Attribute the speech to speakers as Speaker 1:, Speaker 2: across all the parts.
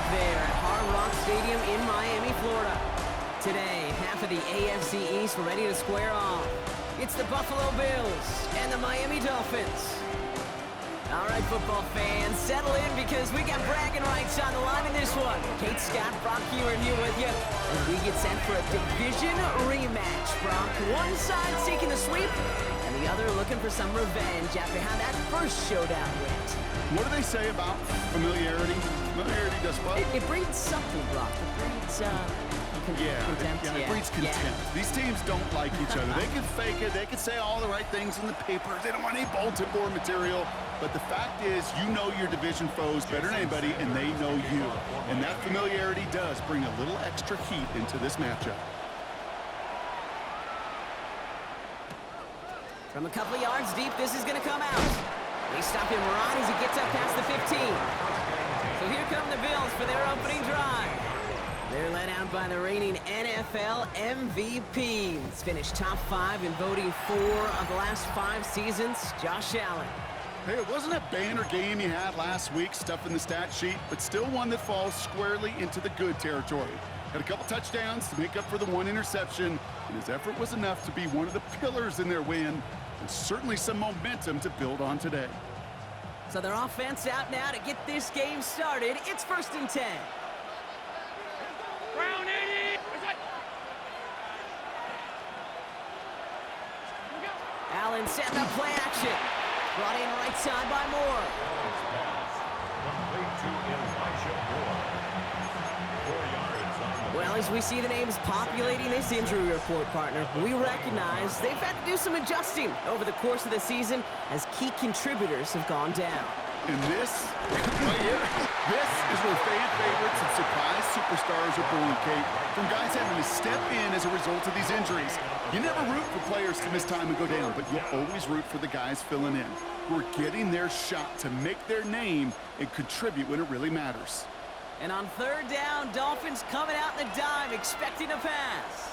Speaker 1: look there at Hard Rock Stadium in Miami, Florida. Today, half of the AFC East ready to square off. It's the Buffalo Bills and the Miami Dolphins. All right, football fans, settle in because we got bragging rights on the line in this one. Kate, Scott, Brock Hewer here with you as we get set for a division rematch. Brock, one side seeking the sweep, and the other looking for some revenge after how that first showdown went.
Speaker 2: What do they say about familiarity? Familiarity does what?
Speaker 1: It breeds something, Brock. It breeds, contempt.
Speaker 2: It breeds contempt. Yeah. These teams don't like each other. They can fake it. They can say all the right things in the paper. They don't want any bulletin board material. But the fact is, you know your division foes better than anybody, and they know you. And that familiarity does bring a little extra heat into this matchup.
Speaker 1: From a couple of yards deep, this is going to come out. They stop him right as he gets up past the 15. So here come the Bills for their opening drive. They're led out by the reigning NFL MVPs. Finished top 5 in voting 4 of the last 5 seasons, Josh Allen.
Speaker 2: Hey, it wasn't a banner game he had last week, stuff in the stat sheet, but still one that falls squarely into the good territory. Had a couple touchdowns to make up for the one interception, and his effort was enough to be one of the pillars in their win, and certainly some momentum to build on today.
Speaker 1: So their offense out now to get this game started. It's 1st and 10.
Speaker 3: Round 80!
Speaker 1: Allen setting up play action. Brought in right side by Moore. Well, as we see the names populating this injury report, partner, we recognize they've had to do some adjusting over the course of the season as key contributors have gone down.
Speaker 2: And this is where fan favorites and surprise superstars are born, Kate. From guys having to step in as a result of these injuries. You never root for players to miss time and go down, but you'll always root for the guys filling in, who are getting their shot to make their name and contribute when it really matters.
Speaker 1: And on 3rd down, Dolphins coming out in the dime, expecting a pass.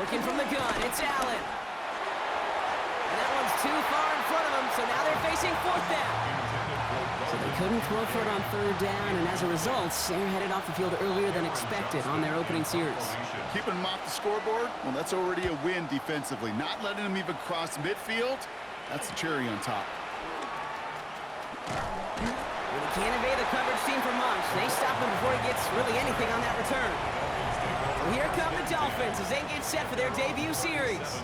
Speaker 1: Looking from the gun, it's Allen. And that one's too far in front of them, so now they're facing 4th down. So they couldn't throw for it on 3rd down, and as a result, they're headed off the field earlier than expected on their opening series.
Speaker 2: Keeping them off the scoreboard? Well, that's already a win defensively. Not letting them even cross midfield, that's the cherry on top.
Speaker 1: Well, they can't evade the coverage team for much. They stop him before he gets really anything on that return. Well, here come the Dolphins as they get set for their debut series.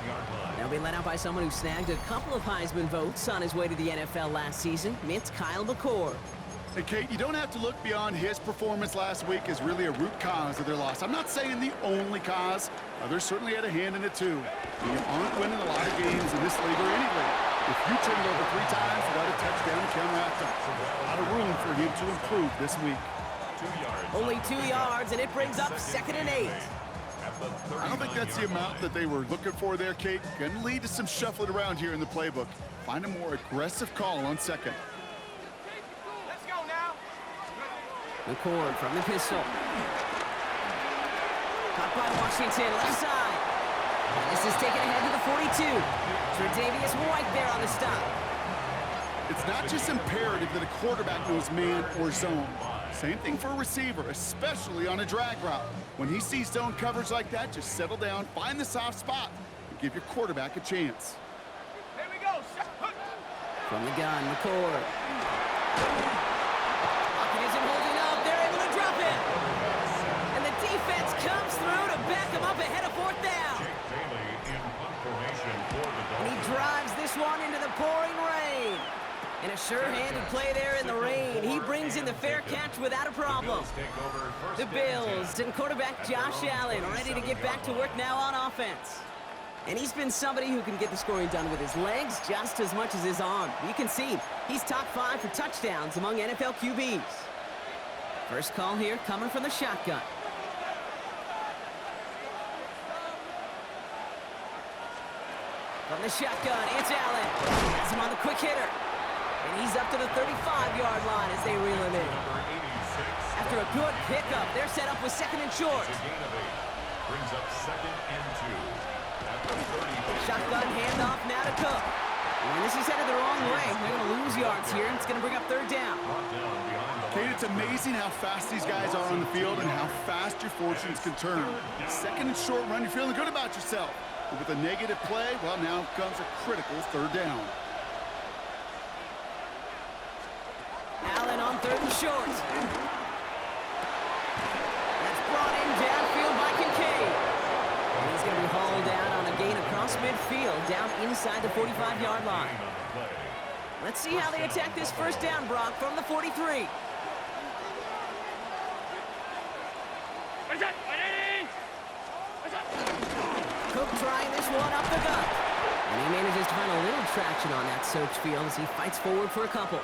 Speaker 1: They'll be led out by someone who snagged a couple of Heisman votes on his way to the NFL last season. It's Kyle McCord.
Speaker 2: Hey, Kate, you don't have to look beyond his performance last week as really a root cause of their loss. I'm not saying the only cause. Others certainly had a hand in it, too. You aren't winning a lot of games in this league or any league if you turn it over 3 times without a touchdown to counteract them. A lot of room for him to improve this week.
Speaker 3: 2 yards.
Speaker 1: Only 2 yards, and it brings up 2nd and 8.
Speaker 2: I don't think that's the amount that they were looking for there, Kate. Going to lead to some shuffling around here in the playbook. Find a more aggressive call on 2nd.
Speaker 3: Let's go now.
Speaker 1: McCord from the pistol. Caught by Washington, left side. This is taken ahead to the 42. Tre'Davious White there on the stop.
Speaker 2: It's not just imperative that a quarterback knows man or zone. Same thing for a receiver, especially on a drag route. When he sees zone coverage like that, just settle down, find the soft spot, and give your quarterback a chance.
Speaker 3: Here we go.
Speaker 1: From the gun, McCord. Pocket isn't holding up. They're able to drop it. And the defense comes through to back him up ahead of 4th down. And he drives this one into the pouring rain. And a sure-handed play there in the rain. He brings in the fair catch without a problem. The Bills and quarterback Josh Allen ready to get back to work now on offense. And he's been somebody who can get the scoring done with his legs just as much as his arm. You can see he's top 5 for touchdowns among NFL QBs. First call here coming from the shotgun. From the shotgun, it's Allen. Has him on the quick hitter. And he's up to the 35-yard line as they reel him in. After a good pickup, they're set up with 2nd and short.
Speaker 3: Brings up 2nd and 2.
Speaker 1: Shotgun handoff now to Cook. And this is headed the wrong way. They're going to lose yards here, and it's going to bring up 3rd down.
Speaker 3: Brought down behind
Speaker 2: Kate, it's amazing how fast these guys are on the field and how fast your fortunes can turn. Second and short run, you're feeling good about yourself. But with a negative play, well, now comes a critical third down.
Speaker 1: Allen on third and short. That's brought in downfield by Kincaid. And he's going to be hauled down on a gain across midfield, down inside the 45-yard line. Let's see how they attack this first down, Brock, from the 43. Cook trying this one up the gut. And he manages to find a little traction on that soaked field as he fights forward for a couple.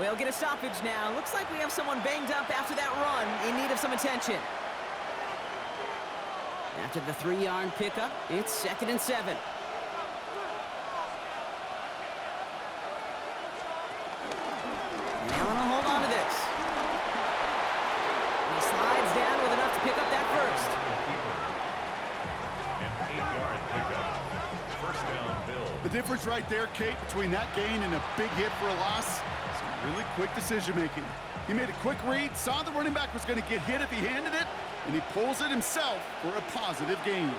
Speaker 1: We'll get a stoppage now. Looks like we have someone banged up after that run, in need of some attention. After the 3-yard pickup, it's 2nd and 7. Allen will hold on to this. He slides down with enough to pick up that first.
Speaker 3: An 8-yard pickup. First down, Bills.
Speaker 2: The difference right there, Kate, between that gain and a big hit for a loss, some really quick decision-making. He made a quick read, saw the running back was going to get hit if he handed it, and he pulls it himself for a positive gain.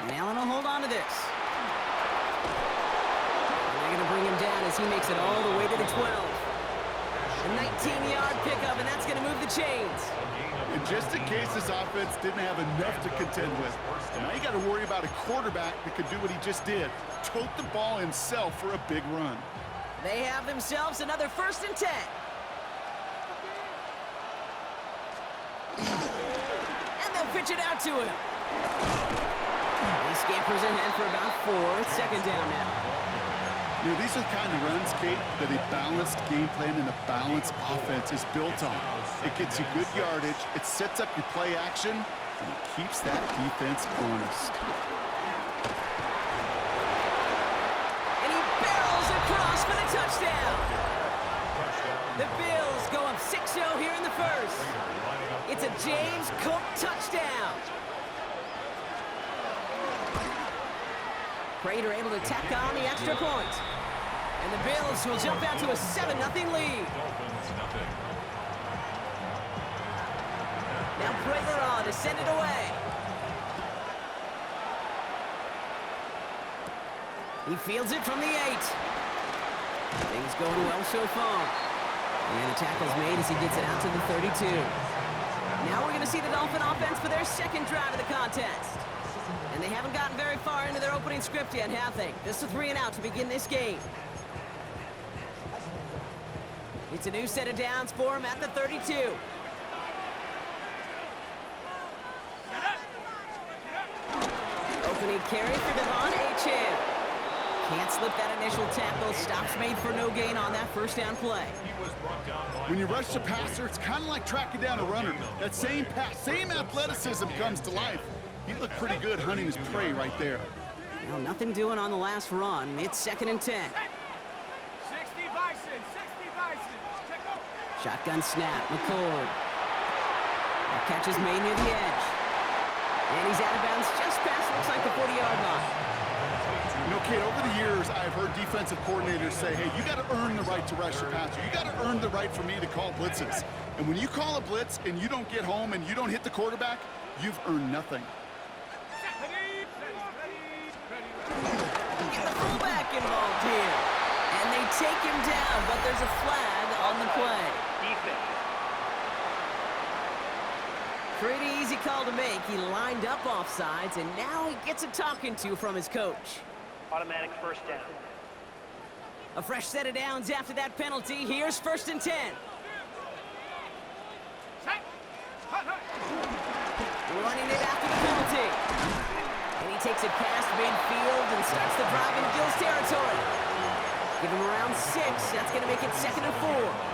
Speaker 1: And Allen will hold on to this. And they're going to bring him down as he makes it all the way to the 12. A 19-yard pickup, and that's going to move the chains.
Speaker 2: And just in case this offense didn't have enough to contend with, now you got to worry about a quarterback that could do what he just did, tote the ball himself for a big run.
Speaker 1: They have themselves another 1st and 10. And they'll pitch it out to him. He scampers ahead for about 4. It's 2nd down now.
Speaker 2: You know, these are the kind of runs, Kate, that a balanced game plan and a balanced offense is built on. It gets you good yardage, it sets up your play action, and it keeps that defense honest.
Speaker 1: And he barrels across for the touchdown. The Bills go up 6-0 here in the first. It's a James Cook touchdown. Prater able to tack on the extra point. And the Bills will jump out to a 7-0 lead. Now Prater on to send it away. He fields it from the 8. Things going well so far. And the tackle's made as he gets it out to the 32. Now we're going to see the Dolphin offense for their second drive of the contest. And they haven't gotten very far into their opening script yet, have they? Just a 3 and out to begin this game. It's a new set of downs for him at the 32. Opening carry for Devon Achane. Can't slip that initial tackle. Stops made for no gain on that first down play.
Speaker 2: When you rush the passer, it's kind of like tracking down a runner. That same pass, same athleticism comes to life. He looked pretty good hunting his prey right there.
Speaker 1: Well, nothing doing on the last run. It's 2nd and 10.
Speaker 3: 60 Bison, 60 Bison. Check up.
Speaker 1: Shotgun snap, McCord. The catch is made near the edge. And he's out of bounds just past, looks like the 40-yard line.
Speaker 2: You know, Kate, over the years, I've heard defensive coordinators say, hey, you got to earn the right to rush the passer. You got to earn the right for me to call blitzes. And when you call a blitz and you don't get home and you don't hit the quarterback, you've earned nothing.
Speaker 1: Get the fullback involved here. And they take him down, but there's a flag on the play. Pretty easy call to make. He lined up offsides, and now he gets a talking to from his coach.
Speaker 4: Automatic first down.
Speaker 1: A fresh set of downs after that penalty. Here's 1st and 10. Running it after the penalty. And he takes it past midfield and starts the drive into Bills territory. Give him around 6. That's going to make it 2nd and 4.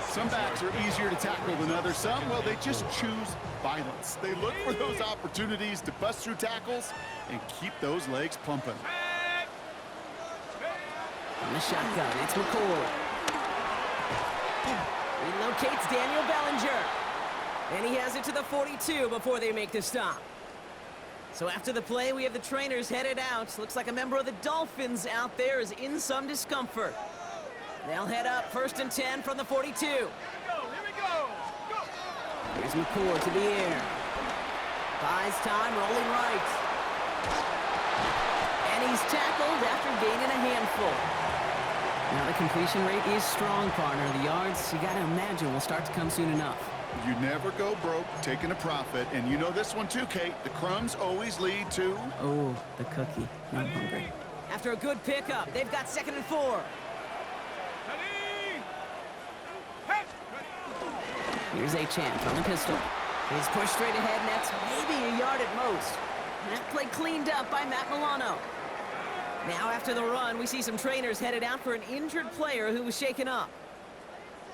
Speaker 2: Some backs are easier to tackle than others. Some, well, they just choose violence. They look for those opportunities to bust through tackles and keep those legs pumping.
Speaker 1: On the shotgun, it's McCord. Relocates Daniel Bellinger. And he has it to the 42 before they make the stop. So after the play, we have the trainers headed out. Looks like a member of the Dolphins out there is in some discomfort. They'll head up 1st and 10 from the 42.
Speaker 3: Here we go. Go.
Speaker 1: Here's McCord to the air. Buys time, rolling right. And he's tackled after gaining a handful. Now the completion rate is strong, partner. The yards, you gotta imagine, will start to come soon enough.
Speaker 2: You never go broke taking a profit, and you know this one too, Kate. The crumbs always lead to...
Speaker 1: Oh, the cookie. Now I'm hungry. After a good pickup, they've got 2nd and 4.
Speaker 3: Ready. Head.
Speaker 1: Here's Achane from the pistol. He's pushed straight ahead, and that's maybe a yard at most. That play cleaned up by Matt Milano. Now after the run, we see some trainers headed out for an injured player who was shaken up.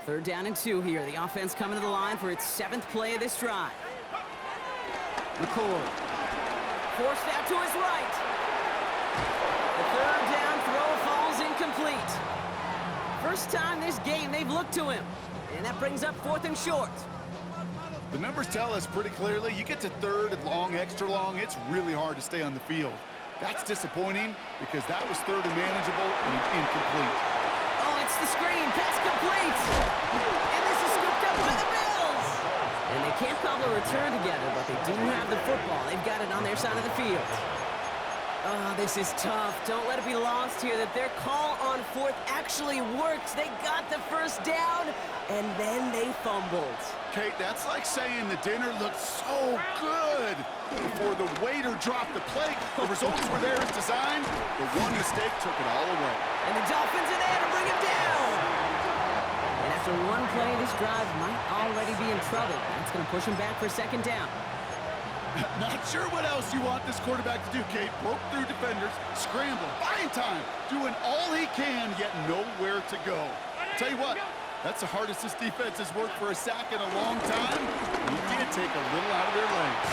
Speaker 1: 3rd down and 2 here. The offense coming to the line for its 7th play of this drive. McCord. Forced out to his right. The 3rd down throw falls incomplete. First time this game they've looked to him. And that brings up 4th and short.
Speaker 2: The numbers tell us pretty clearly, you get to 3rd and long, extra long, it's really hard to stay on the field. That's disappointing because that was 3rd and manageable and incomplete.
Speaker 1: Oh, it's the screen. Pass complete. And this is scooped up by the Bills. And they can't cobble a return together, but they do have the football. They've got it on their side of the field. Oh, this is tough. Don't let it be lost here that their call on 4th actually works. They got the 1st down, and then they fumbled.
Speaker 2: Kate, that's like saying the dinner looked so good before the waiter dropped the plate. The results were there as designed. The one mistake took it all away.
Speaker 1: And the Dolphins are there to bring him down. And after one play, this drive might already be in trouble. That's going to push him back for 2nd down.
Speaker 2: Not sure what else you want this quarterback to do, Kate. Broke through defenders, scrambled, buying time, doing all he can, yet nowhere to go. Tell you what, that's the hardest this defense has worked for a sack in a long time. He did take a little out of their legs.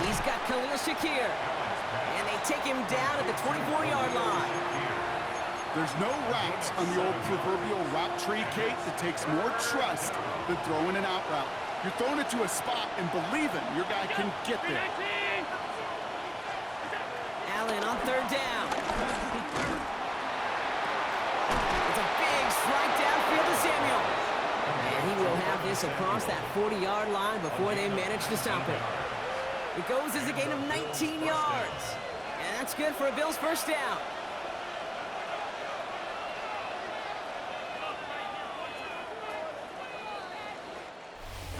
Speaker 1: He's got Khalil Shakir. And they take him down at the 24-yard line.
Speaker 2: There's no route on the old proverbial route tree, Kate, that takes more trust than throwing an out route. You're throwing it to a spot and believing your guy can get there.
Speaker 1: Allen on 3rd down. It's a big strike downfield to Samuel. And he will have this across that 40-yard line before they manage to stop it. It goes as a gain of 19 yards. And that's good for a Bills 1st down.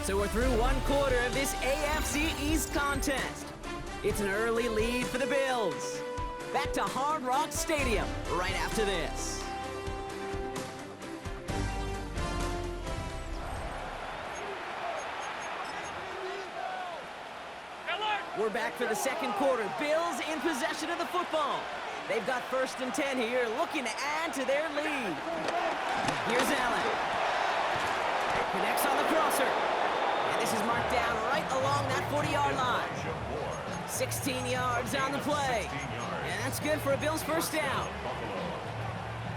Speaker 1: So we're through 1/4 of this AFC East contest. It's an early lead for the Bills. Back to Hard Rock Stadium right after this. We're back for the 2nd quarter. Bills in possession of the football. They've got 1st and 10 here, looking to add to their lead. Here's Allen. Connects on the crosser. And this is marked down right along that 40-yard line. 16 yards on the play. And that's good for a Bills 1st down.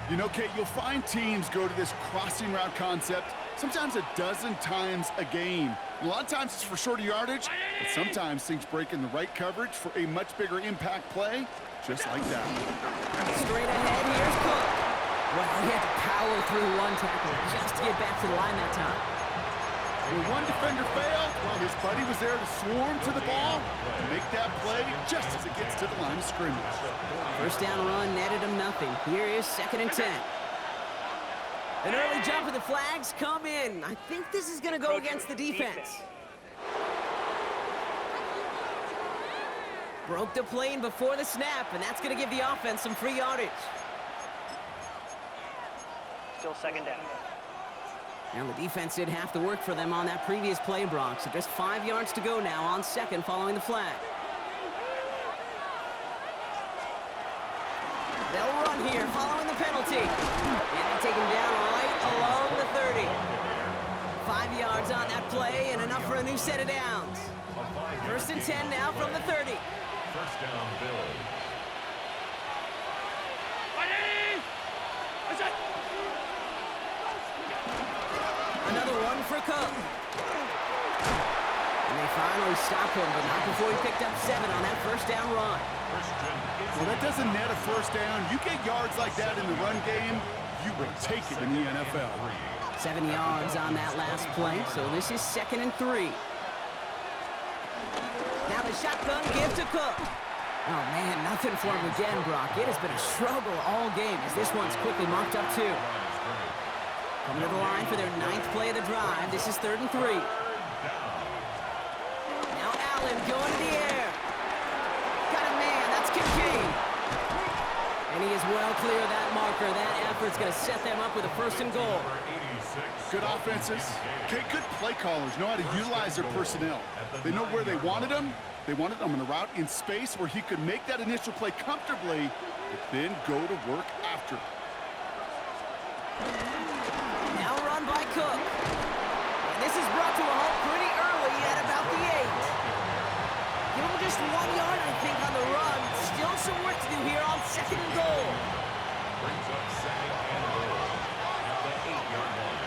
Speaker 2: You know, Kate, you'll find teams go to this crossing route concept sometimes a dozen times a game. And a lot of times it's for shorter yardage, but sometimes things break in the right coverage for a much bigger impact play, just like that.
Speaker 1: Straight ahead, here's Cook. Well, he had to power through one tackle just to get back to the line that time.
Speaker 2: When one defender failed, well, his buddy was there to swarm to the ball and make that play just as it gets to the line of scrimmage.
Speaker 1: 1st down run netted him nothing. Here is 2nd and 10. An early jump of the flags come in. I think this is going to go against the defense. Broke the plane before the snap, and that's going to give the offense some free yardage.
Speaker 4: Still 2nd down.
Speaker 1: And the defense did half the work for them on that previous play, Brock. So just 5 yards to go now on 2nd following the flag. They'll run here following the penalty. And they take him down right along the 30. 5 yards on that play and enough for a new set of downs. 1st and 10 now from the 30.
Speaker 3: 1st down, Bills.
Speaker 1: Another one for Cook. And they finally stop him, but not before he picked up 7 on that 1st down run.
Speaker 2: Well, that doesn't net a 1st down. You get yards like that in the run game, you will take it in the NFL.
Speaker 1: 7 yards on that last play, so this is 2nd and 3. Now the shotgun give to Cook. Oh, man, nothing for him again, Brock. It has been a struggle all game as this one's quickly mocked up, too. Coming to the line for their 9th play of the drive. This is 3rd and 3. Now Allen going to the air. Got a man. That's Kincaid. And he is well clear of that marker. That effort's going to set them up with a 1st and goal.
Speaker 2: Good offenses. Okay, good play callers know how to utilize their personnel. They know where they wanted them. They wanted him on a route in space where he could make that initial play comfortably, but then go to work after.
Speaker 1: Now run by Cook. And this is brought to a halt pretty early at about the 8. Give him just 1 yard, I think, on the run. Still some work to do here on 2nd and goal.
Speaker 3: Brings up 2nd and goal at the 8-yard line.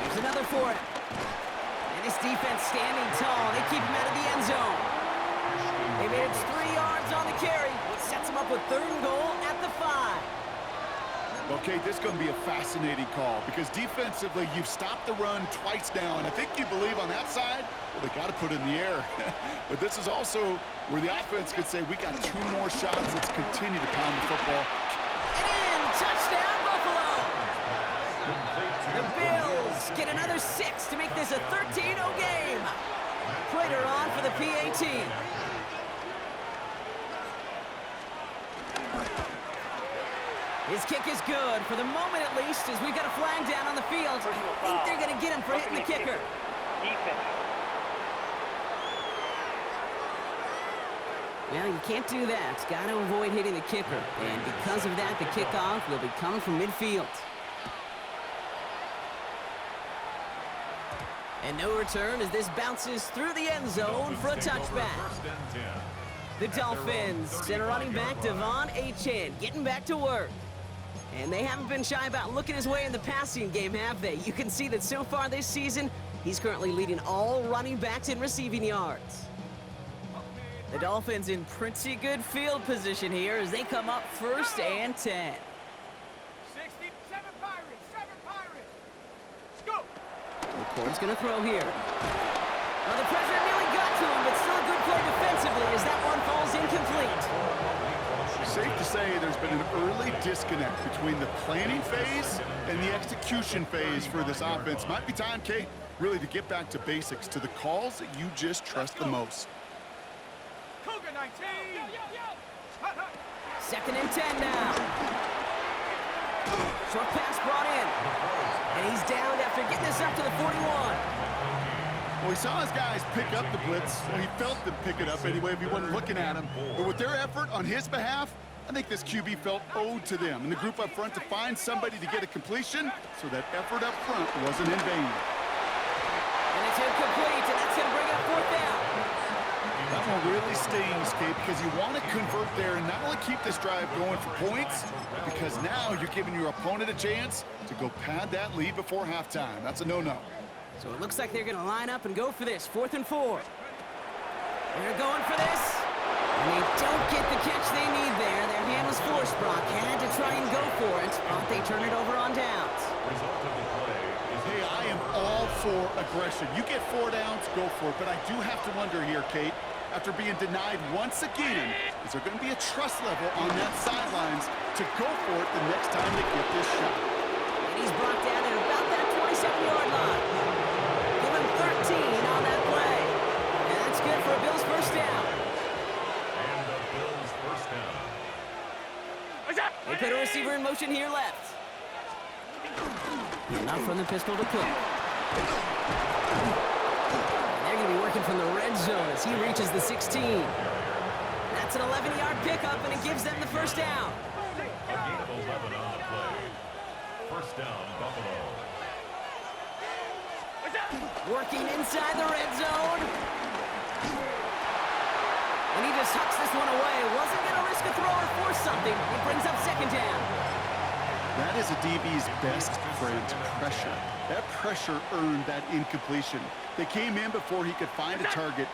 Speaker 1: Here's another for it. And this defense standing tall. They keep him out of the end zone. They made it 3 yards on the carry, which sets them up with 3rd and goal at the 5.
Speaker 2: Okay, this is going to be a fascinating call because defensively, you've stopped the run twice now, and I think you believe on that side, well, they got to put it in the air. But this is also where the offense could say, we got 2 more shots. Let's continue to pound the football.
Speaker 1: And in, touchdown, Buffalo! The Bills get another 6 to make this a 13-0 game. Prater on for the PAT. His kick is good, for the moment at least, as we've got a flag down on the field. I think they're going to get him for hitting the kicker.
Speaker 4: Defense.
Speaker 1: Well, you can't do that. Got to avoid hitting the kicker. And because of that, the kickoff will be coming from midfield. And no return as this bounces through the end zone for a touchback. The Dolphins send a running back, Devon Achane, getting back to work. And they haven't been shy about looking his way in the passing game, have they? You can see that so far this season, he's currently leading all running backs in receiving yards. The Dolphins in pretty good field position here as they come up 1st and 10.
Speaker 5: 67 Pirates, 7 Pirates. Let's go.
Speaker 1: McCoy's going to throw here. Well, the pressure nearly got to him, but still a good play defensively as that one falls incomplete.
Speaker 2: Safe to say there's been an early disconnect between the planning phase and the execution phase for this offense. Might be time, Kate, really to get back to basics, to the calls that you just trust the most.
Speaker 5: Cougar 19. Yo, yo, yo.
Speaker 1: 2nd and 10 now. Short pass brought in. And he's down after getting this up to the 41.
Speaker 2: Well, he saw his guys pick up the blitz. Well, he felt them pick it up anyway if he wasn't looking at him. But with their effort on his behalf, I think this QB felt owed to them and the group up front to find somebody to get a completion, so that effort up front wasn't in vain.
Speaker 1: And it's incomplete, and that's going to bring up 4th down.
Speaker 2: That one really stings, Kate, because you want to convert there and not only keep this drive going for points, because now you're giving your opponent a chance to go pad that lead before halftime. That's a no-no.
Speaker 1: So it looks like they're going to line up and go for this. 4th and 4. They're going for this. And they don't get the catch they need there. Their hand was forced, Brock. Had to try and go for it, but they turn it over on downs.
Speaker 2: Hey, I am all for aggression. You get 4 downs, go for it. But I do have to wonder here, Kate, after being denied once again, is there going to be a trust level on that sidelines to go for it the next time they get this shot?
Speaker 1: And he's brought down at about that 27-yard line. Give him 13 on that play. And that's good for a Bills 1st down.
Speaker 3: And the Bills 1st down.
Speaker 1: They put a receiver in motion here left. Not from the pistol to Cook. They're going to be working from the red zone as he reaches the 16. That's an 11-yard pickup, and it gives them the 1st down.
Speaker 3: A gain of 11 on the play. 1st down, Buffalo.
Speaker 1: Working inside the red zone. And he just hucks this one away. Wasn't going to risk a throw or force something. It brings up 2nd down.
Speaker 2: That is a DB's best friend, pressure. That pressure earned that incompletion. They came in before he could find a target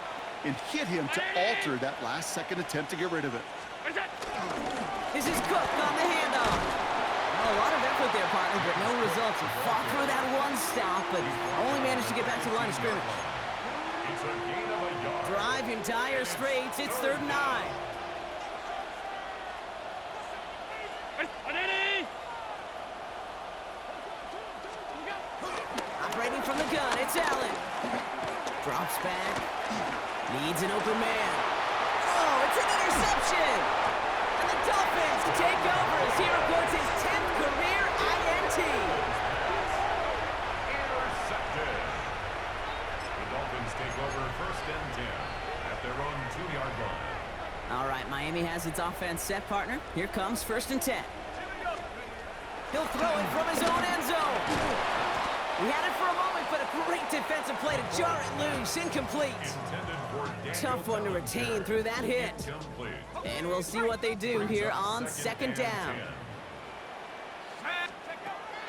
Speaker 2: and hit him to alter that last-second attempt to get rid of it.
Speaker 1: This is Cook on the handoff. Well, a lot of effort there, partner, but no results. He fought through that one stop, but only managed to get back to the line of scrimmage.
Speaker 3: It's a gain of a yard.
Speaker 1: Drive in dire straits. It's 3rd and 9. Operating from the gun, it's Allen. Drops back. Needs an open man. Oh, it's an interception! And the Dolphins take over as he reports his 10th career INT.
Speaker 3: Intercepted. The Dolphins take over 1st and 10 at their own 2-yard line.
Speaker 1: All right, Miami has its offense set, partner. Here comes 1st and 10. He'll throw it from his own end zone. He had it for a moment, but a great defensive play to jar it loose. Incomplete. Tough one to retain through that hit. And we'll see what they do here on 2nd down.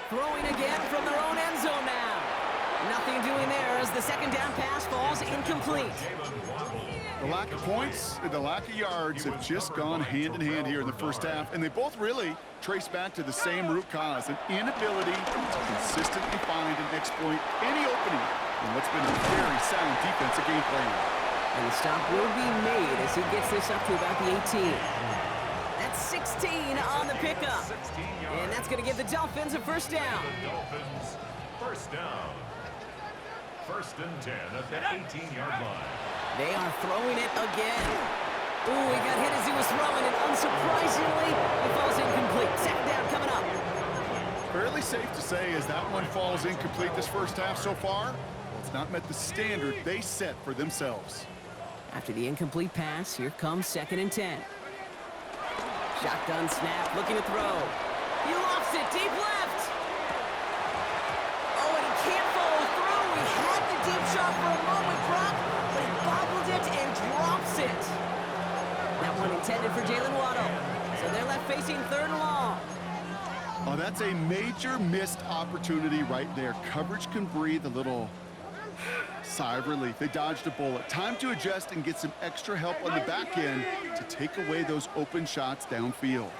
Speaker 1: Throwing again from their own end zone now. Nothing doing there as the 2nd down pass falls incomplete.
Speaker 2: The lack of points and the lack of yards have just gone hand in hand here in the 1st half, and they both really trace back to the same root cause, an inability to consistently find and exploit any opening in what's been a very sound defensive game plan.
Speaker 1: And the stop will be made as he gets this up to about the 18. That's 16 on the pickup. And that's going to give the Dolphins a 1st down.
Speaker 3: The Dolphins, 1st down. 1st and 10 at the 18-yard line.
Speaker 1: They are throwing it again. Ooh, he got hit as he was throwing, and unsurprisingly, it falls incomplete. 2nd down coming up.
Speaker 2: Fairly safe to say as that one falls incomplete this 1st half so far, well, it's not met the standard they set for themselves.
Speaker 1: After the incomplete pass, here comes 2nd and 10. Shotgun snap, looking to throw. He lofts it, deep left. Oh, and he can't follow through. He had the deep shot for a moment, Brock, but he bobbled it and drops it. That one intended for Jalen Waddle. So they're left facing 3rd and long.
Speaker 2: Oh, that's a major missed opportunity right there. Coverage can breathe a little sigh of relief. They dodged a bullet. Time to adjust and get some extra help on the back end to take away those open shots downfield.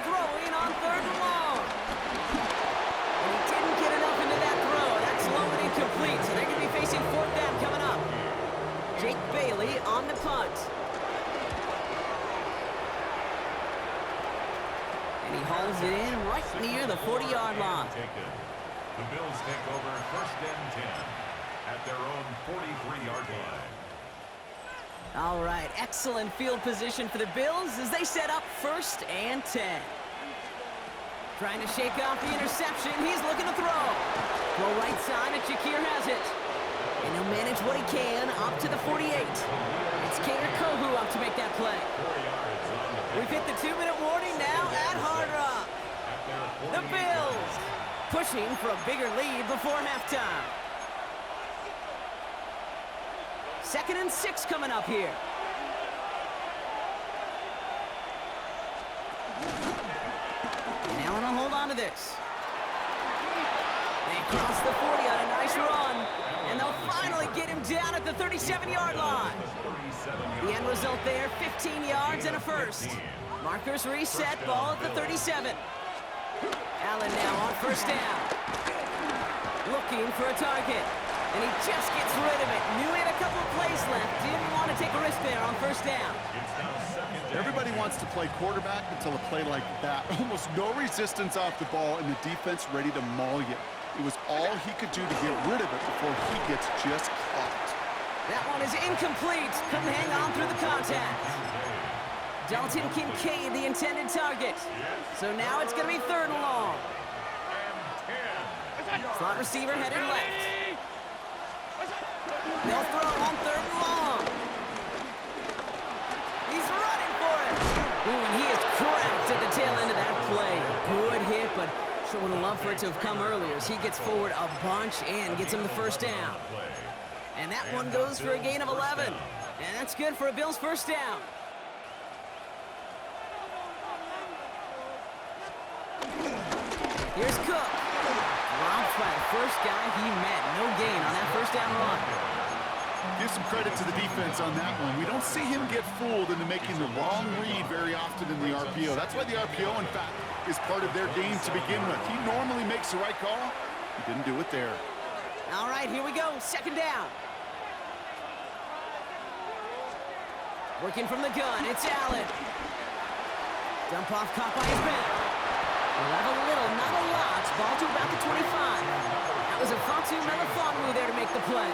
Speaker 1: Throwing on 3rd and long. And he didn't get enough into that throw. That's low and incomplete, so they're going to be facing 4th down coming up. Jake Bailey on the punt. And he hauls it in right near the 40-yard line.
Speaker 3: The Bills take over 1st and 10 at their own 43-yard line.
Speaker 1: All right, excellent field position for the Bills as they set up 1st and 10. Trying to shake off the interception. He's looking to throw. Throw right side, and Shakir has it. And he'll manage what he can up to the 48. It's Kader Kohu up to make that play. We've hit the 2-minute warning now at Hard Rock. The Bills pushing for a bigger lead before halftime. 2nd and 6 coming up here. And Allen will hold on to this. They cross the 40 on a nice run. And they'll finally get him down at the 37-yard line. The end result there, 15 yards and a 1st. Markers reset, ball at the 37. Allen now on 1st down. Looking for a target. And he just gets rid of it. Knew he had a couple of plays left. Didn't want to take a risk there on 1st down.
Speaker 2: Everybody wants to play quarterback until a play like that. Almost no resistance off the ball and the defense ready to maul you. It was all he could do to get rid of it before he gets just caught.
Speaker 1: That one is incomplete. Couldn't hang on through the contact. Dalton Kincaid, the intended target. So now it's going to be 3rd and long. Slot receiver headed left. They'll throw on 3rd and long. He's running for it. Ooh, and he is cracked at the tail end of that play. Good hit, but sure would have loved for it to have come earlier as he gets forward a bunch and gets him the 1st down. And that one goes for a gain of 11. And that's good for a Bills 1st down. Here's Cook. Dropped by the first guy he met. No gain on that 1st down run.
Speaker 2: Give some credit to the defense on that one. We don't see him get fooled into making the wrong read very often in the RPO. That's why the RPO, in fact, is part of their game to begin with. He normally makes the right call. He didn't do it there.
Speaker 1: All right, here we go. Second down. Working from the gun, it's Allen. Dump off caught by his back. We'll have a little, not a lot. Ball to about the 25. That was a Fatu Melifonwu there to make the play.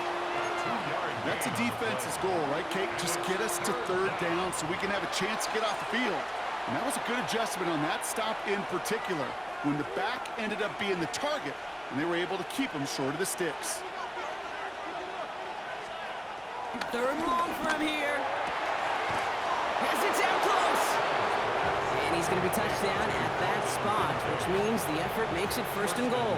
Speaker 2: That's a defense's goal, right, Kate? Just get us to third down so we can have a chance to get off the field. And that was a good adjustment on that stop in particular, when the back ended up being the target, and they were able to keep him short of the sticks.
Speaker 1: Third and long for him here. Has it down close. And he's going to be touched down at that spot, which means the effort makes it first and goal.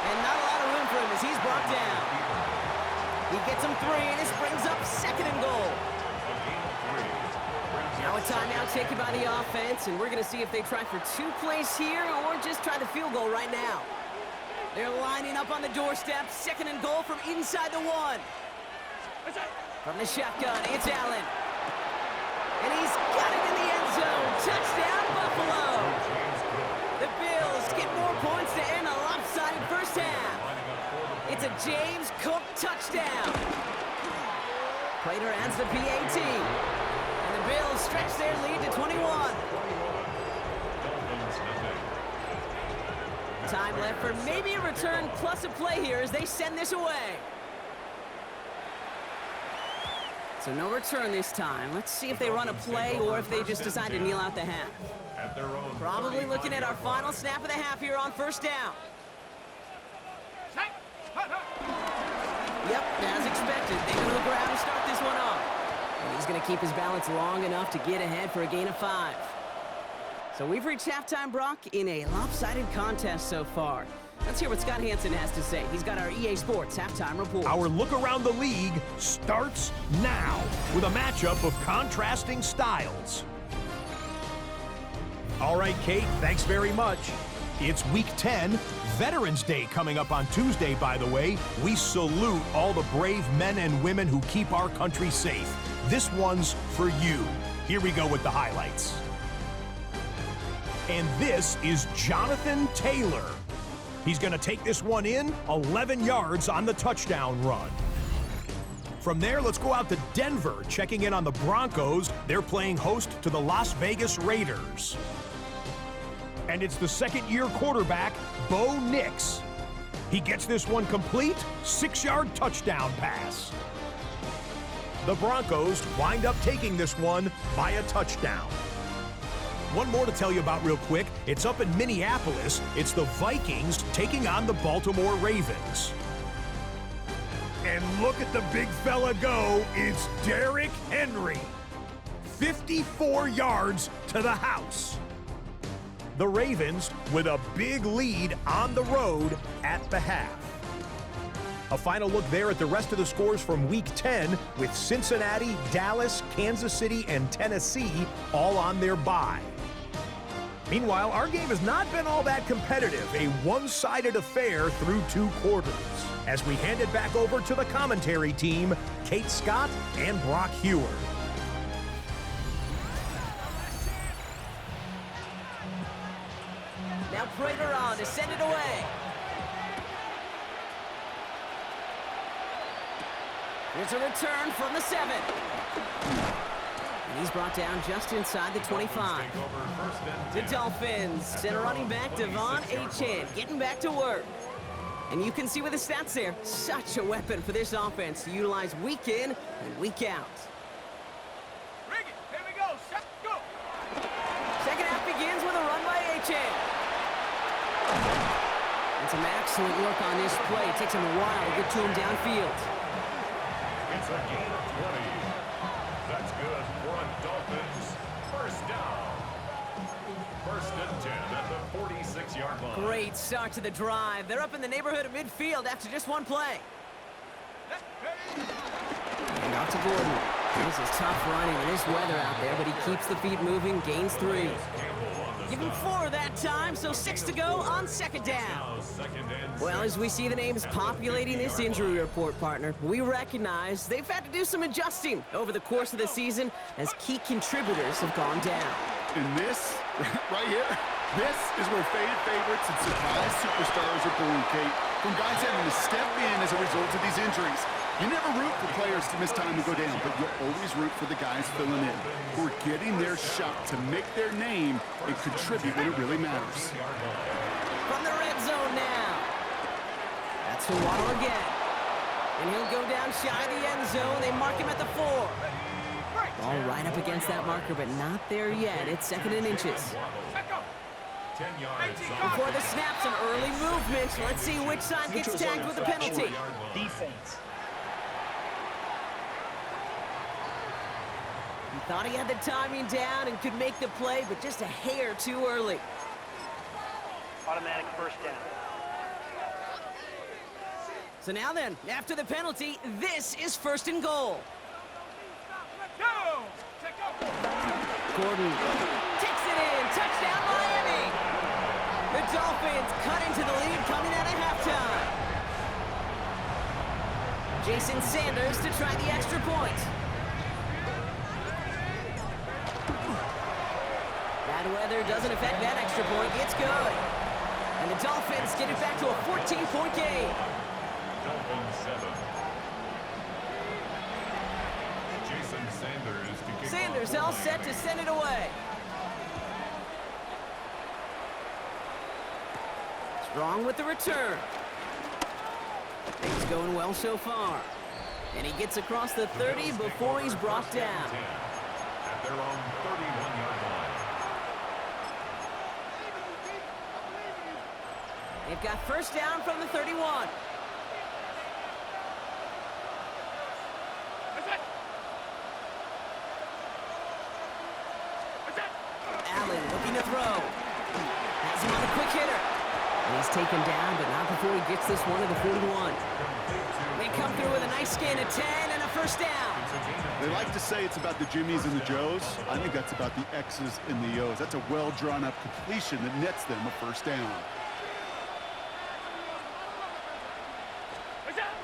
Speaker 1: And not a lot of room for him as he's brought down. He gets him 3, and this brings up second and goal. Now a timeout taken by the offense, and we're going to see if they try for 2 plays here or just try the field goal right now. They're lining up on the doorstep. Second and goal from inside the 1. From the shotgun, it's Allen. And he's got it in the end zone. Touchdown, Buffalo. The Bills get more points to end a lopsided first half. It's a James Cook touchdown. Prater adds the PAT. And the Bills stretch their lead to 21. Time left for maybe a return plus a play here as they send this away. So no return this time. Let's see if they run a play or if they just decide to kneel out the half. Probably looking at our final snap of the half here on first down. Yep, as expected. They go to the ground and start this one off. And he's going to keep his balance long enough to get ahead for a gain of 5. So we've reached halftime, Brock, in a lopsided contest so far. Let's hear what Scott Hansen has to say. He's got our EA Sports halftime report.
Speaker 6: Our look around the league starts now with a matchup of contrasting styles. All right, Kate, thanks very much. It's Week 10, Veterans Day coming up on Tuesday, by the way. We salute all the brave men and women who keep our country safe. This one's for you. Here we go with the highlights. And this is Jonathan Taylor. He's going to take this one in, 11 yards on the touchdown run. From there, let's go out to Denver, checking in on the Broncos. They're playing host to the Las Vegas Raiders. And it's the second-year quarterback, Bo Nix. He gets this one complete, 6-yard touchdown pass. The Broncos wind up taking this one by a touchdown. One more to tell you about real quick. It's up in Minneapolis. It's the Vikings taking on the Baltimore Ravens. And look at the big fella go. It's Derrick Henry. 54 yards to the house. The Ravens with a big lead on the road at the half. A final look there at the rest of the scores from Week 10 with Cincinnati, Dallas, Kansas City, and Tennessee all on their bye. Meanwhile, our game has not been all that competitive, a one-sided affair through 2 quarters. As we hand it back over to the commentary team, Kate Scott and Brock Hewer.
Speaker 1: Now Prater on to send it away. Here's a return from the 7. And he's brought down just inside the 25. The Dolphins and a running back, Devon Achane, getting back to work. And you can see with the stats there, such a weapon for this offense to utilize week in and week out.
Speaker 5: Rig it. Here we go. Set, go.
Speaker 1: Second half begins with a run by Achane. And some excellent work on this play. It takes him a while to get to him downfield.
Speaker 3: It's a gain of 20. That's good for a Dolphins first down. First and 10 at the 46-yard line.
Speaker 1: Great start to the drive. They're up in the neighborhood of midfield after just one play. And out to Gordon. This is tough running in this weather out there, but he keeps the feet moving, gains 3. Give him 4 that time, so 6 to go on second down. Well, as we see the names populating this injury report, partner, we recognize they've had to do some adjusting over the course of the season as key contributors have gone down.
Speaker 2: And this, right here, this is where faded favorites and surprise superstars are born, Kate. From guys having to step in as a result of these injuries. You never root for players to miss time and go down, but you'll always root for the guys filling in, who are getting their shot to make their name and contribute when it really matters.
Speaker 1: From the red zone now. That's to Waddle again. And he'll go down shy of the end zone. They mark him at the 4. Ball right up against that marker, but not there yet. It's 2nd and inches.
Speaker 3: 10 yards.
Speaker 1: Before the snap, some early movement. Let's see which side gets tagged with the penalty.
Speaker 4: Defense.
Speaker 1: He thought he had the timing down and could make the play, but just a hair too early.
Speaker 4: Automatic first down.
Speaker 1: So now then, after the penalty, this is 1st and goal. Gordon takes it in. Touchdown, Miami. The Dolphins cut into the lead coming out of halftime. Jason Sanders to try the extra point. Bad weather doesn't affect that extra point. It's good. And the Dolphins get it back to a 14-point game.
Speaker 3: Dolphins 7. Jason Sanders to kick
Speaker 1: Sanders
Speaker 3: off
Speaker 1: all
Speaker 3: for
Speaker 1: set to send it away. Strong with the return. Things going well so far. And he gets across the 30 before he's brought down.
Speaker 3: At their own 31-yard line.
Speaker 1: They've got first down from the 31. Allen looking to throw. Has him on a quick hitter. And he's taken down, but not before he gets this one to the 41. They come through with a nice gain of 10 and a first down.
Speaker 2: They like to say it's about the Jimmies and the Joes. I think that's about the X's and the O's. That's a well-drawn-up completion that nets them a first down.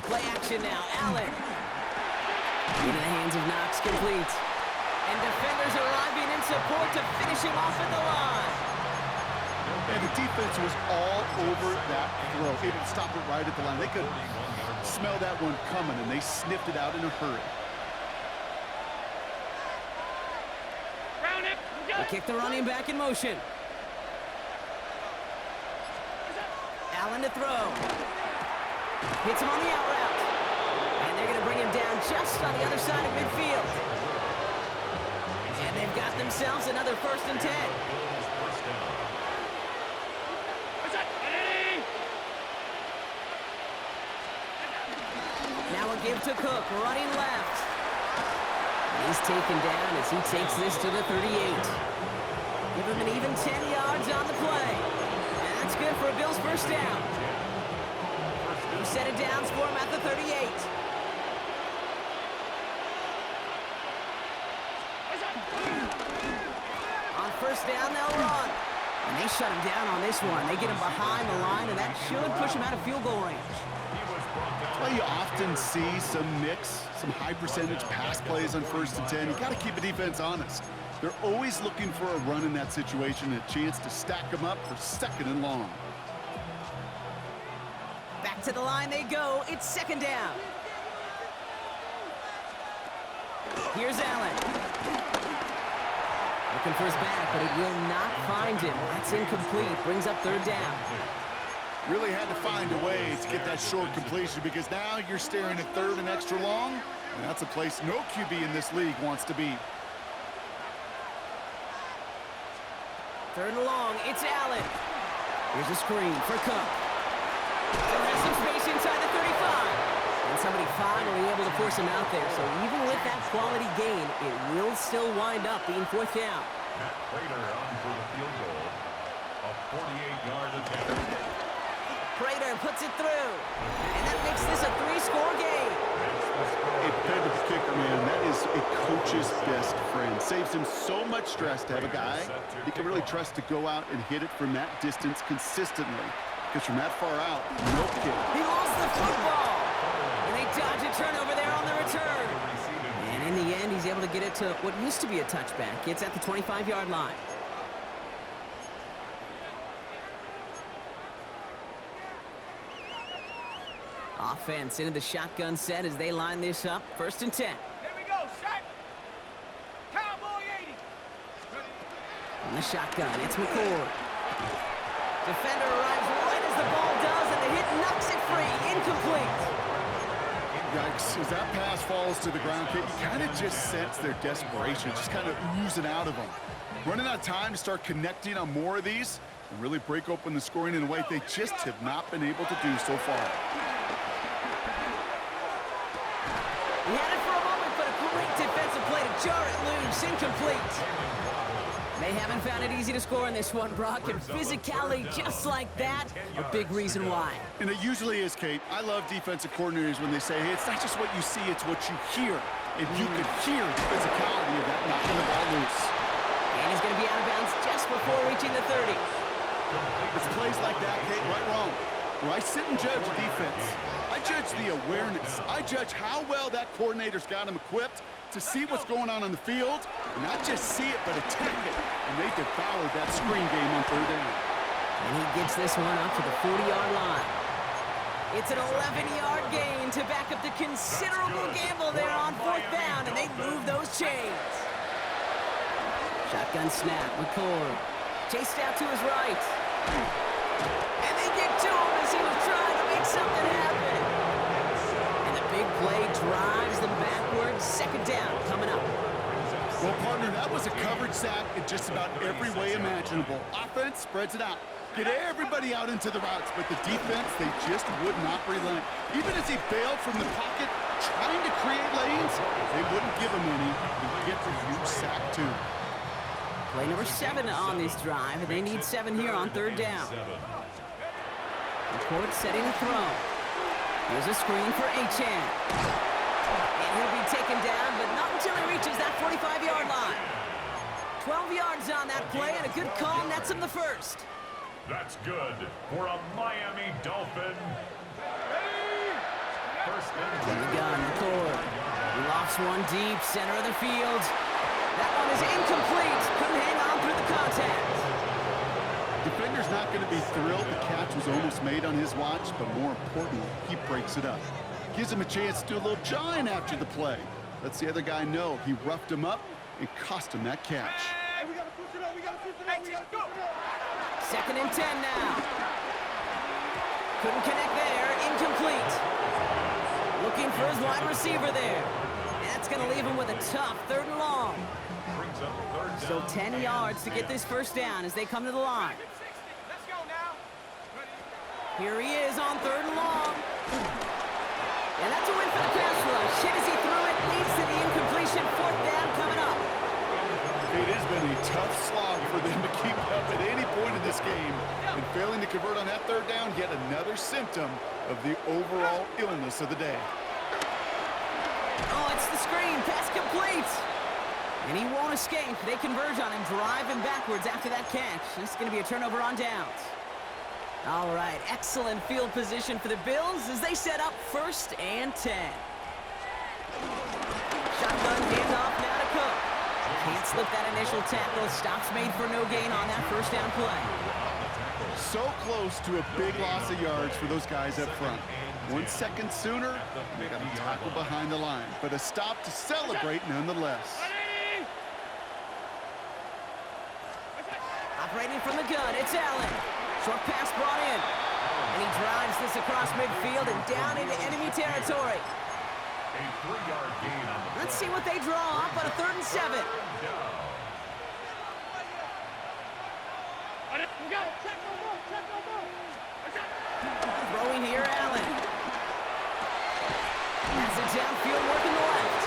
Speaker 1: Play action now. Allen. Into the hands of Knox, complete. And defenders arriving in support to finish him off at the line.
Speaker 2: And the defense was all over that throw. Able to stop it right at the line. They could smell that one coming, and they sniffed it out in a hurry.
Speaker 1: They kick the running back in motion. Allen to throw. Hits him on the out route. And they're going to bring him down just on the other side of midfield. And they've got themselves another 1st and 10. Now a give to Cook, running left. And he's taken down as he takes this to the 38. Give him an even 10 yards on the play. And that's good for a Bills first down. He set it down for him at the 38. On first down, they'll run. And they shut him down on this one. They get him behind the line, and that should push him out of field goal range.
Speaker 2: That's why you often see some mix, some high-percentage pass plays on 1st and 10. You got to keep the defense honest. They're always looking for a run in that situation, a chance to stack them up for 2nd and long.
Speaker 1: Back to the line they go. It's 2nd down. Here's Allen. Looking for his back, but it will not find him. That's incomplete. Brings up 3rd down.
Speaker 2: Really had to find a way to get that short completion because now you're staring at 3rd and extra long, and that's a place no QB in this league wants to be.
Speaker 1: 3rd and long. It's Allen. Here's a screen for Cook. Still has some space inside the 35. And somebody finally able to force him out there. So even with that quality gain, it will still wind up being 4th down.
Speaker 3: Matt Prater on for the field goal. A 48-yard attempt.
Speaker 1: Prater puts it through. And that makes this a 3-score game.
Speaker 2: A pivot kicker, man. That is a coach's best friend. Saves him so much stress to have a guy he can really trust to go out and hit it from that distance consistently. Because from that far out, no kidding.
Speaker 1: He lost the football. And they dodge a turnover there on the return. And in the end, he's able to get it to what used to be a touchback. It's at the 25-yard line. Offense into the shotgun set as they line this up. 1st and 10.
Speaker 5: Here we go, shot. Cowboy 80.
Speaker 1: On the shotgun, it's McCord. Defender arrives right as the ball does, and the hit knocks it free. Incomplete.
Speaker 2: Yikes, as that pass falls to the ground, Kate, you kind of just sense their desperation, just kind of oozing out of them. Running out of time to start connecting on more of these and really break open the scoring in a way they just have not been able to do so far.
Speaker 1: He had it for a moment, but a great defensive play to jar it loose. Incomplete. They haven't found it easy to score in this one, Brock, and physicality just like that, a big reason why.
Speaker 2: And it usually is, Kate. I love defensive coordinators when they say, hey, it's not just what you see, it's what you hear. And you can hear the physicality of that knocking the ball loose.
Speaker 1: And he's going to be out of bounds just before reaching the 30.
Speaker 2: It's plays like that, Kate, right wrong. Where I sit and judge defense. I judge the awareness. I judge how well that coordinator's got him equipped to see what's going on the field, and not just see it, but attack it. And they devoured that screen game on 3rd down.
Speaker 1: And he gets this one up to the 40-yard line. It's an 11-yard gain to back up the considerable gamble there on 4th down, and they move those chains. Shotgun snap, McCord. Chased out to his right. And they get to him as he was trying to make something happen. And the big play drives them backwards. 2nd down coming up.
Speaker 2: Well, partner, that was a coverage sack in just about every way imaginable. Offense spreads it out. Get everybody out into the routes, but the defense, they just would not relent. Even as he bailed from the pocket, trying to create lanes, they wouldn't give him any. He gets a huge sack, too.
Speaker 1: Play number 7 on this drive, and they need 7 here on 3rd down. McCord setting a throw. Here's a screen for Achane. And he'll be taken down, but not until he reaches that 45-yard line. 12 yards on that play, and a good call nets him the first.
Speaker 3: That's good for a Miami Dolphin. First and
Speaker 1: From the gun, McCord. He lofts one deep, center of the field. That one is incomplete. Couldn't hang on through the contact.
Speaker 2: Defender's not going to be thrilled the catch was almost made on his watch, but more importantly, he breaks it up. Gives him a chance to do a little jawing after the play. Lets the other guy know he roughed him up and cost him that catch.
Speaker 5: Hey, we got to push it up. We got to push it up. We got to push it up.
Speaker 1: 2nd and 10 now. Couldn't connect there. Incomplete. Looking for his wide receiver there. That's going to leave him with a tough 3rd and long.
Speaker 3: brings up 3rd down.
Speaker 1: So 10 yards to get this first down as they come to the line.
Speaker 5: Let's go now.
Speaker 1: Here he is on 3rd and long. And that's a win for the pass rush. Hit as he threw it, leads to the incompletion. 4th down coming up.
Speaker 2: It has been a tough slog for them to keep up at any point in this game. And failing to convert on that 3rd down, yet another symptom of the overall illness of the day.
Speaker 1: Oh, it's the screen. Pass complete. And he won't escape. They converge on him, drive him backwards after that catch. This is going to be a turnover on downs. All right, excellent field position for the Bills as they set up 1st and 10. Shotgun handoff now to Cook. Can't slip that initial tackle. Stops made for no gain on that 1st down play.
Speaker 2: So close to a big loss of yards for those guys up front. 1 second sooner, they got a tackle behind the line, but a stop to celebrate nonetheless.
Speaker 1: Operating from the gun, it's Allen. Short pass brought in. And he drives this across midfield and down into enemy territory.
Speaker 3: A 3-yard gain on the
Speaker 1: Let's see what they draw up on a 3rd and 7. Throwing here, Allen. Has it downfield, working the left.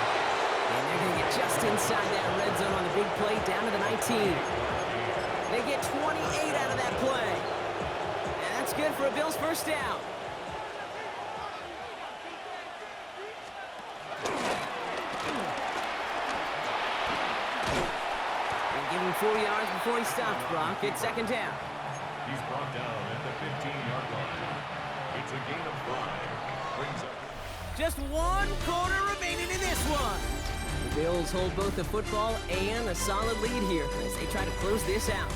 Speaker 1: And they're going to get just inside that red zone on the big play, down to the 19. They get 28 out of that play. And that's good for a Bills 1st down. gained 4 yards before he stopped, Brock. It's second down.
Speaker 3: He's brought down at the 15-yard line. It's a gain of 5. Brings up.
Speaker 1: Just 1 quarter remaining in this one. The Bills hold both the football and a solid lead here as they try to close this out.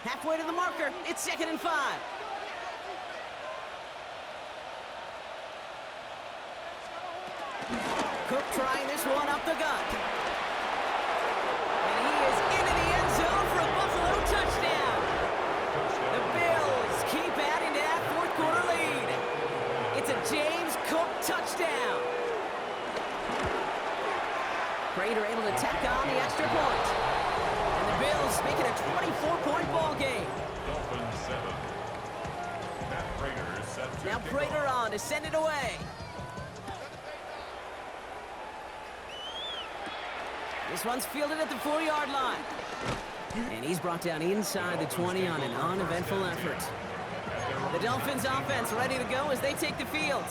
Speaker 1: Halfway to the marker. It's second and 5. Cook trying this one up the gut. And he is into the end zone for a Buffalo touchdown. The Bills keep adding to that fourth quarter lead. It's a James Cook touchdown. Prater able to tack on the extra point. And the Bills make it a 24-point ball game.
Speaker 3: Dolphins 7. Matt Prater is set to
Speaker 1: Now
Speaker 3: kick
Speaker 1: Prater
Speaker 3: off.
Speaker 1: on to send it away. This one's fielded at the 4-yard line. And he's brought down inside the 20 on an uneventful effort. The Dolphins offense ready to go as they take the field.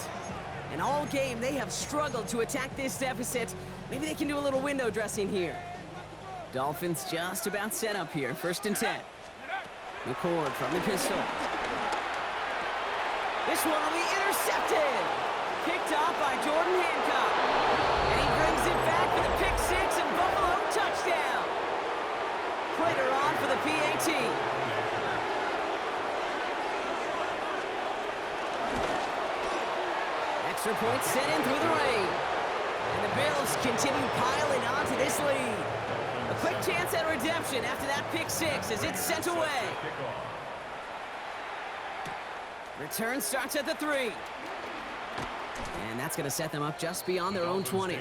Speaker 1: And all game, they have struggled to attack this deficit. Maybe they can do a little window dressing here. Dolphins just about set up here. First and 10. McCord from the pistol. This one will be intercepted. Picked off by Jordan Hancock. And he brings it back for the pick six and Buffalo touchdown. Prater on for the PAT. Extra point sent in through the rain. And the Bills continue piling on to this lead. A quick chance at redemption after that pick six as it's sent away. Return starts at the 3. And that's going to set them up just beyond their own 20.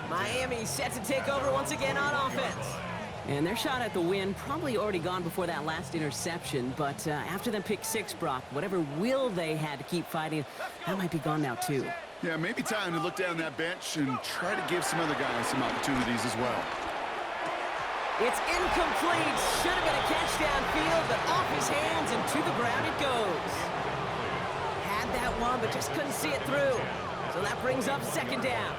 Speaker 1: Miami set to take over once again on offense. And their shot at the win probably already gone before that last interception. But after the pick six, Brock, whatever will they had to keep fighting, that might be gone now too.
Speaker 2: Yeah, maybe time to look down that bench and try to give some other guys some opportunities as well.
Speaker 1: It's incomplete. Should have been a catch downfield, but off his hands and to the ground it goes. Had that one, but just couldn't see it through. So that brings up second down.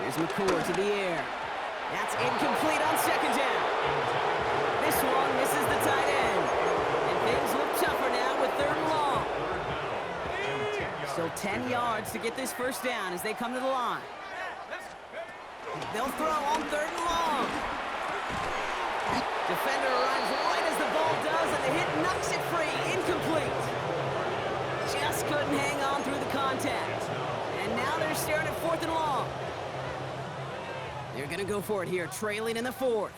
Speaker 1: Here's McCord to the air. That's incomplete on second down. This one misses the tight end. And things look tougher now with third and long. Still 10 yards to get this first down as they come to the line. They'll throw on third and long. Defender arrives right as the ball does, and the hit knocks it free. Incomplete. Just couldn't hang on through the contact. And now they're staring at fourth and long. They're going to go for it here, trailing in the fourth.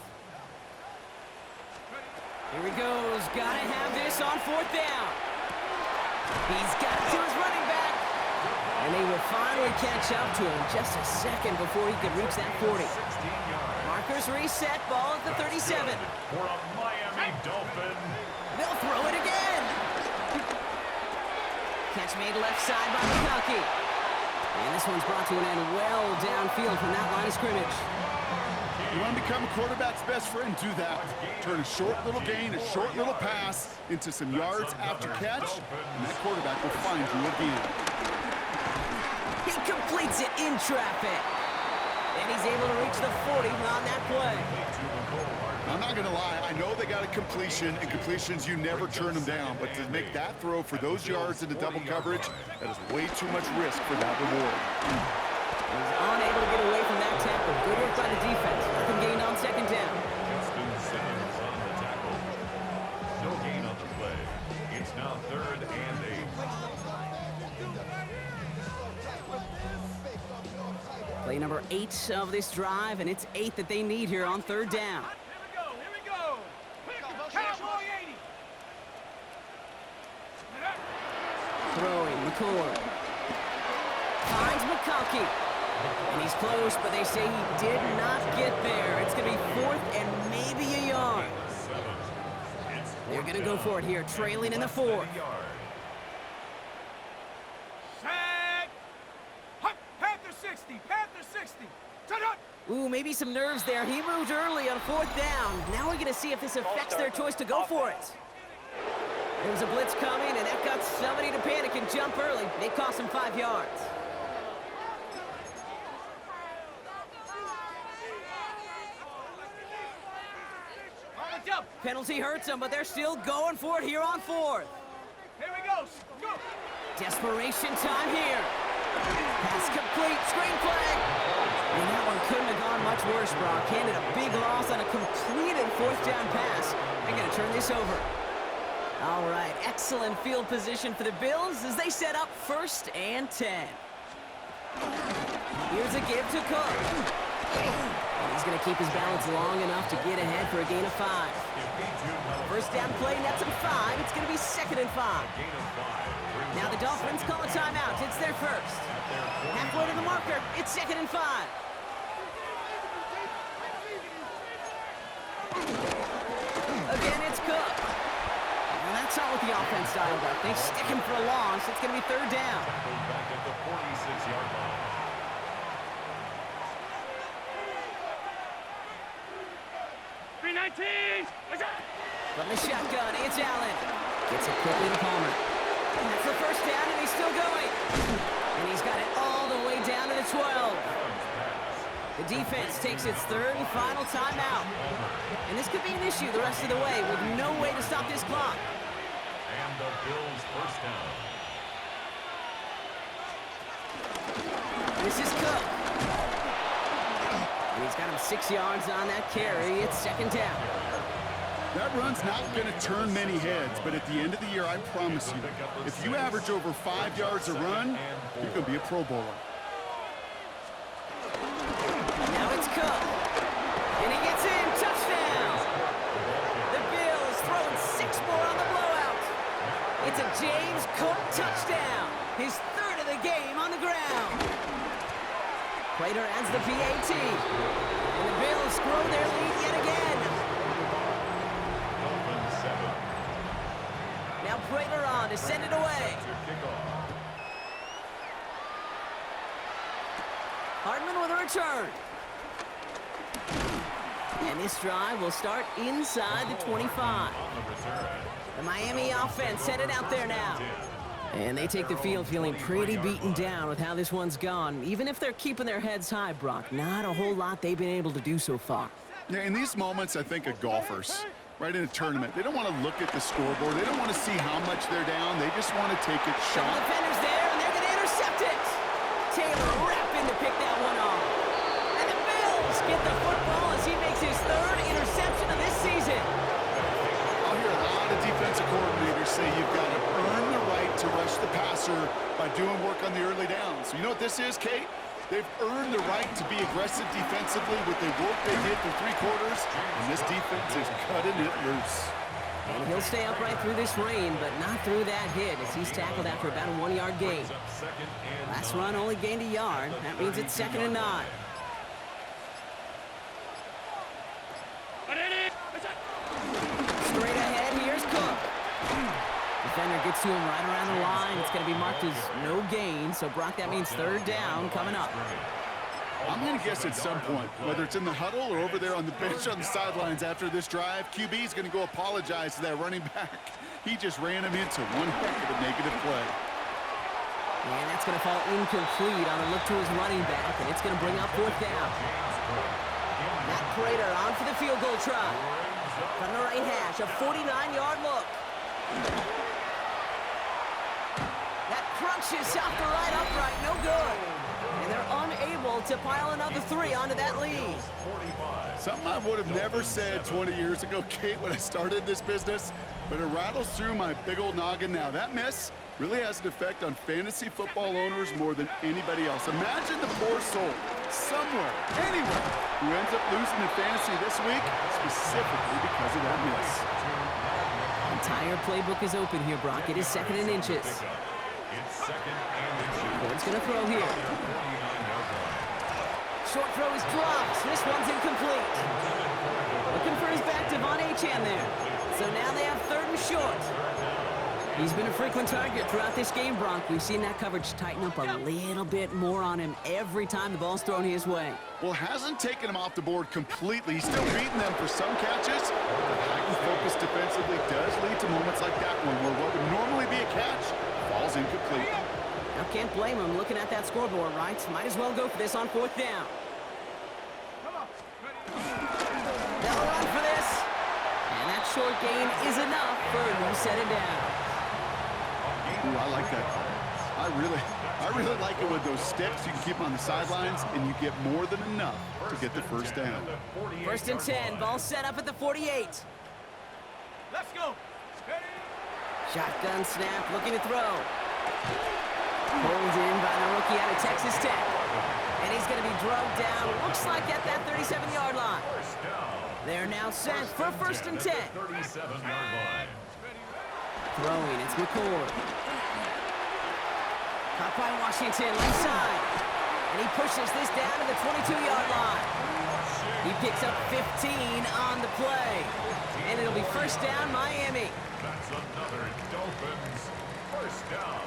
Speaker 1: Here he goes. Got to have this on fourth down. He's got it to his running back. And they will finally catch up to him just a second before he could reach that 40. Markers reset, ball at the 37.
Speaker 3: For a Miami Dolphin.
Speaker 1: They'll throw it again. Catch made left side by McConkey. And this one's brought to an end well downfield from that line of scrimmage.
Speaker 2: You want to become a quarterback's best friend, do that. Turn a short little gain, a short little pass into some yards after catch, and that quarterback will find you again.
Speaker 1: He completes it in traffic. And he's able to reach the 40 on that play.
Speaker 2: I'm not going to lie, I know they got a completion, and completions, you never turn them down, but to make that throw for those yards into double coverage, that is way too much risk for that reward.
Speaker 1: He's unable to get away from that tackle. Good work by the defense. Nothing gained on second down.
Speaker 3: Simmons on the tackle. No gain on the play. It's now third and 8.
Speaker 1: Play number 8 of this drive, and it's 8 that they need here on third down.
Speaker 5: Here we go. Cowboy 80.
Speaker 1: Throwing, McCord. Finds McConkey. And he's close, but they say he did not get there. It's going to be fourth and maybe a yard. They're going to go for it here, trailing in the fourth.
Speaker 5: Sack. Hup, Panther 60. Panther 60. Shut up.
Speaker 1: Ooh, maybe some nerves there. He moved early on 4th down. Now we're going to see if this affects their choice to go for it. There was a blitz coming, and that got somebody to panic and jump early. It cost him 5 yards. Penalty hurts them, but they're still going for it here on 4th.
Speaker 5: Here we go. Go.
Speaker 1: Desperation time here. Pass complete, screen flag. And that one couldn't have gone much worse, Brock. Handed a big loss on a completed 4th down pass. They're going to turn this over. All right, excellent field position for the Bills as they set up 1st and 10. Here's a give to Cook. And he's going to keep his balance long enough to get ahead for a gain of 5. 1st down play, nets him 5. It's going to be 2nd and 5. Now the Dolphins call a timeout. It's their first. Halfway to the marker. It's 2nd and 5. Again, it's Cook. And that's not what the offense dialed up. They stick him for a loss. It's going to be 3rd down.
Speaker 3: Back at the 46-yard line.
Speaker 1: From the shotgun, it's Allen. Gets it quickly to Palmer. And that's the 1st down, and he's still going. And he's got it all the way down to the 12. The defense takes its 3rd and final timeout. And this could be an issue the rest of the way with no way to stop this clock.
Speaker 3: And the Bills' 1st down.
Speaker 1: This is Cook. And he's got him 6 yards on that carry. It's 2nd down.
Speaker 2: That run's not going to turn many heads, but at the end of the year, I promise you, if you average over 5 yards a run, you're going to be a Pro Bowler.
Speaker 1: Now it's Cook. And he gets in. Touchdown. The Bills throwing 6 more on the blowout. It's a James Cook touchdown. His 3rd of the game on the ground. Prater adds the PAT. And the Bills grow their lead yet again. Now Prater on to send it away. Hardman with a return. And this drive will start inside the 25. The Miami offense headed out there now. And they take the field feeling pretty beaten down with how this one's gone. Even if they're keeping their heads high, Brock, not a whole lot they've been able to do so far.
Speaker 2: Yeah, in these moments, I think of golfers. Right in a tournament, they don't want to look at the scoreboard. They don't want to see how much they're down. They just want to take it shot.
Speaker 1: The defender's there, and they're going to intercept it. Taylor rapping to pick that one off. And the Bills get the football as he makes his 3rd interception of this season.
Speaker 2: I'll hear a lot of defensive coordinators say you've got to earn the right to rush the passer by doing work on the early downs. You know what this is, Kate? They've earned the right to be aggressive defensively with the work they did for 3 quarters, and this defense is cutting it loose.
Speaker 1: And he'll stay upright through this rain, but not through that hit as he's tackled after about a 1-yard gain. Last run only gained a yard. That means it's 2nd and 9. Straight ahead, here's Cook. Defender gets to him right around the line. It's going to be marked as no gain. So, Brock, that means 3rd down coming up.
Speaker 2: I'm going to guess at some point, whether it's in the huddle or over there on the bench on the sidelines after this drive, QB is going to go apologize to that running back. He just ran him into one heck of a negative play.
Speaker 1: And that's going to fall incomplete on a look to his running back, and it's going to bring up 4th down. Matt Prater on for the field goal try. From the right hash, a 49-yard look. That crunches off the right upright, no good. And they're unable to pile another 3 onto that lead.
Speaker 2: Something I would have never said 20 years ago, Kate, when I started this business, but it rattles through my big old noggin now. That miss really has an effect on fantasy football owners more than anybody else. Imagine the poor soul somewhere, anywhere, who ends up losing in fantasy this week, specifically because of that miss.
Speaker 1: Entire playbook is open here, Brock. It is 2nd and inches. Ford's going to throw here. Short throw is dropped. This one's incomplete. Looking for his back, Devon Achane there. So now they have 3rd and short. He's been a frequent target throughout this game, Bronk. We've seen that coverage tighten up a little bit more on him every time the ball's thrown his way.
Speaker 2: Well, hasn't taken him off the board completely. He's still beating them for some catches. But the heightened focus defensively does lead to moments like that one where what would normally be a catch falls incomplete.
Speaker 1: Now, can't blame him looking at that scoreboard, right? Might as well go for this on 4th down. They'll run for this. And that short gain is enough for a new set of downs.
Speaker 2: Ooh, I like that. I really like it with those sticks. You can keep them on the sidelines, and you get more than enough to get the first down.
Speaker 1: 1st and 10, ball set up at the 48.
Speaker 5: Let's go.
Speaker 1: Shotgun snap, looking to throw. Pulled in by the rookie out of Texas Tech. And he's going to be drugged down, looks like at that 37-yard line. They're now set for 1st and 10.
Speaker 3: 37-yard line.
Speaker 1: Throwing, it's McCord. Caught by Washington, left side. And he pushes this down to the 22-yard line. He picks up 15 on the play. And it'll be 1st down, Miami.
Speaker 3: That's another Dolphins first down.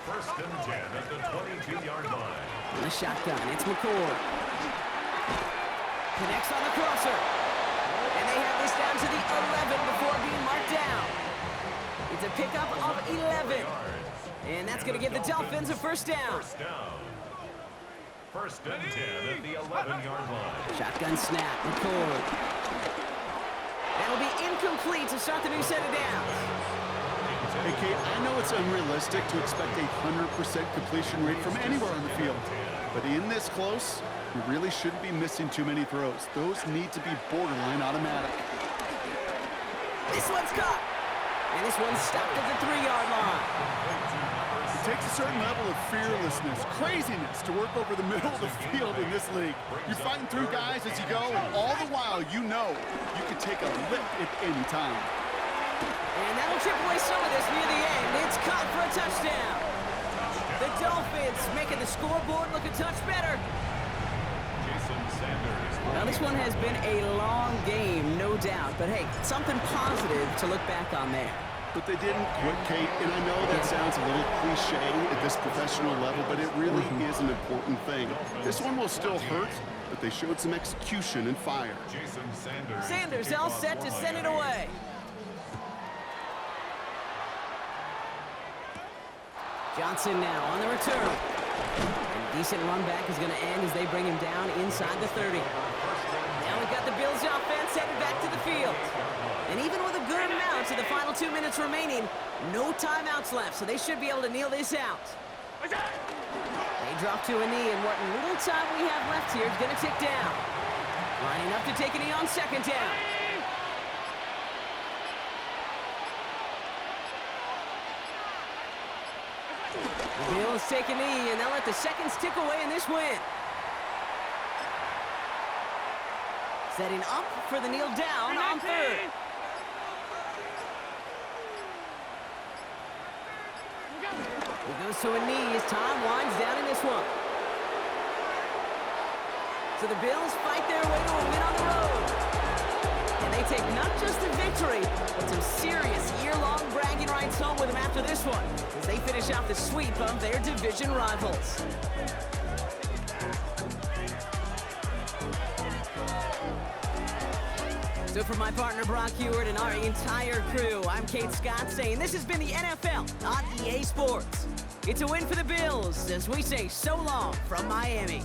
Speaker 3: 1st and 10 at the 22-yard line.
Speaker 1: On the shotgun, it's McCord. Connects on the crosser. And they have this down to the 11 before being marked down. It's a pickup of 11. And that's going to give the Dolphins a 1st down.
Speaker 3: 1st and 10 at the 11-yard line.
Speaker 1: Shotgun snap, McCord. That'll be incomplete to start the new set of downs.
Speaker 2: Hey, Kate, I know it's unrealistic to expect a 100% completion rate from anywhere on the field. But in this close, you really shouldn't be missing too many throws. Those need to be borderline automatic.
Speaker 1: This one's caught. And this one's stopped at the 3-yard line.
Speaker 2: It takes a certain level of fearlessness, craziness to work over the middle of the field in this league. You're fighting through guys as you go, and all the while you know you can take a lick at any time.
Speaker 1: And that'll chip away some of this near the end. It's caught for a touchdown. The Dolphins making the scoreboard look a touch better. Now, this one has been a long game, no doubt. But, hey, something positive to look back on there.
Speaker 2: But they didn't quit, Kate, and I know that sounds a little cliche at this professional level, but it really is an important thing. This one will still hurt, but they showed some execution and fire.
Speaker 1: Sanders all set to send it away. Johnson now on the return. And a decent run back is going to end as they bring him down inside the 30. Now we've got the Bills offense headed back to the field. And even with a good amount to the final 2 minutes remaining, no timeouts left, so they should be able to kneel this out. They drop to a knee, and what little time we have left here is going to tick down. Lining up to take a knee on 2nd down. The Bills take a knee, and they'll let the seconds tick away in this win. Setting up for the kneel down on 3rd. He goes to a knee as time winds down in this one. So the Bills fight their way to a win on the road. And they take not just a victory, but some serious year-long bragging rights home with them after this one, as they finish off the sweep of their division rivals. So for my partner Brock Heward and our entire crew, I'm Kate Scott saying this has been the NFL on EA Sports. It's a win for the Bills as we say so long from Miami.